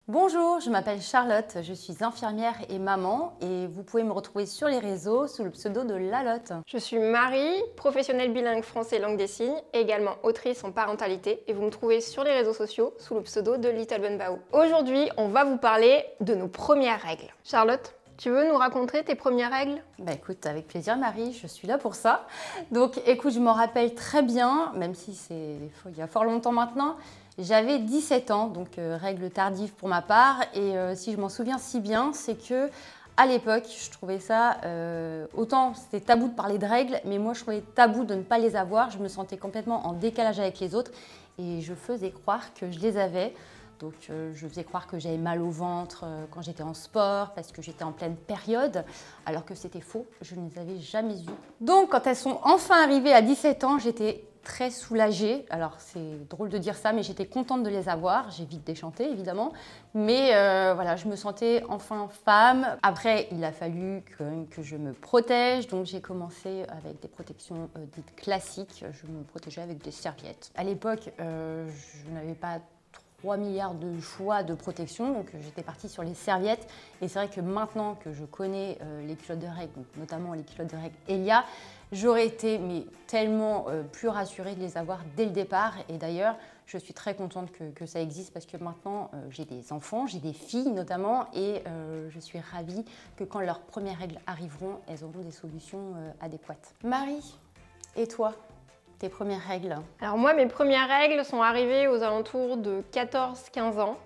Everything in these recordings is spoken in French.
Bonjour, je m'appelle Charlotte, je suis infirmière et maman et vous pouvez me retrouver sur les réseaux sous le pseudo de Lalotte. Je suis Marie, professionnelle bilingue français langue des signes, et également autrice en parentalité et vous me trouvez sur les réseaux sociaux sous le pseudo de Little Bunbao. Aujourd'hui, on va vous parler de nos premières règles. Charlotte, tu veux nous raconter tes premières règles? Bah écoute, avec plaisir Marie, je suis là pour ça. Donc écoute, je m'en rappelle très bien, même si c'est il y a fort longtemps maintenant. J'avais 17 ans, donc règle tardive pour ma part, et si je m'en souviens si bien, c'est que à l'époque, je trouvais ça, autant c'était tabou de parler de règles, mais moi je trouvais tabou de ne pas les avoir. Je me sentais complètement en décalage avec les autres et je faisais croire que je les avais. Donc je faisais croire que j'avais mal au ventre quand j'étais en sport parce que j'étais en pleine période, alors que c'était faux, je ne les avais jamais eues. Donc quand elles sont enfin arrivées à 17 ans, j'étais très soulagée. Alors c'est drôle de dire ça, mais j'étais contente de les avoir. J'ai vite déchanté évidemment, mais voilà, je me sentais enfin femme. Après, il a fallu quand même que je me protège, donc j'ai commencé avec des protections dites classiques. Je me protégeais avec des serviettes. À l'époque, je n'avais pas 3 milliards de choix de protection, donc j'étais partie sur les serviettes. Et c'est vrai que maintenant que je connais les culottes de règles, donc notamment les culottes de règles Elia, j'aurais été mais tellement plus rassurée de les avoir dès le départ. Et d'ailleurs, je suis très contente que ça existe parce que maintenant j'ai des enfants, j'ai des filles notamment, et je suis ravie que quand leurs premières règles arriveront, elles auront des solutions adéquates. Marie, et toi ? Tes premières règles? Alors moi, mes premières règles sont arrivées aux alentours de 14-15 ans.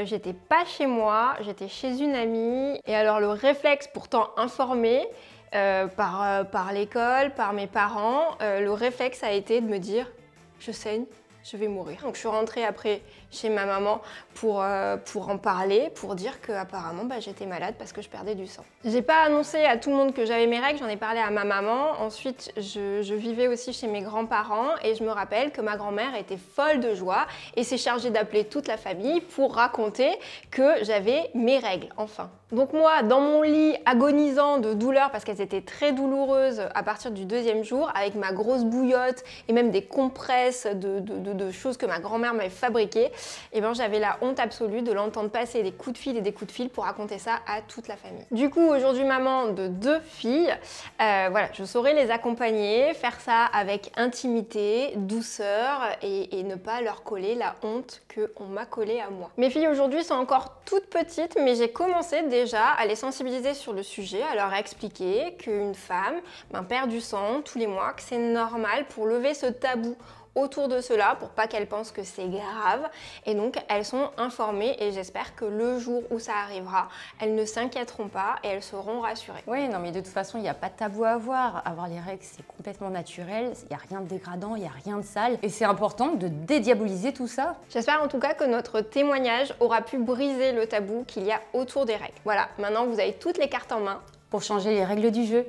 J'étais pas chez moi, j'étais chez une amie. Et alors le réflexe pourtant informé par l'école, par mes parents, le réflexe a été de me dire « je saigne ». Je vais mourir. Donc je suis rentrée après chez ma maman pour en parler, pour dire qu'apparemment j'étais malade parce que je perdais du sang. J'ai pas annoncé à tout le monde que j'avais mes règles, j'en ai parlé à ma maman. Ensuite, je vivais aussi chez mes grands-parents et je me rappelle que ma grand-mère était folle de joie et s'est chargée d'appeler toute la famille pour raconter que j'avais mes règles, enfin. Donc moi, dans mon lit, agonisant de douleur parce qu'elles étaient très douloureuses à partir du 2e jour, avec ma grosse bouillotte et même des compresses de choses que ma grand-mère m'avait fabriquées, et ben j'avais la honte absolue de l'entendre passer des coups de fil et des coups de fil pour raconter ça à toute la famille. Du coup, aujourd'hui maman de 2 filles, voilà, je saurais les accompagner, faire ça avec intimité, douceur et ne pas leur coller la honte qu'on m'a collée à moi. Mes filles aujourd'hui sont encore toutes petites, mais j'ai commencé déjà à les sensibiliser sur le sujet, à leur expliquer qu'une femme perd du sang tous les mois, que c'est normal pour lever ce tabou autour de cela pour pas qu'elles pensent que c'est grave, et donc elles sont informées et j'espère que le jour où ça arrivera, elles ne s'inquiéteront pas et elles seront rassurées. Oui, non mais de toute façon, il n'y a pas de tabou à avoir. Avoir les règles, c'est complètement naturel, il n'y a rien de dégradant, il n'y a rien de sale, et c'est important de dédiaboliser tout ça. J'espère en tout cas que notre témoignage aura pu briser le tabou qu'il y a autour des règles. Voilà, maintenant vous avez toutes les cartes en main Pour changer les règles du jeu.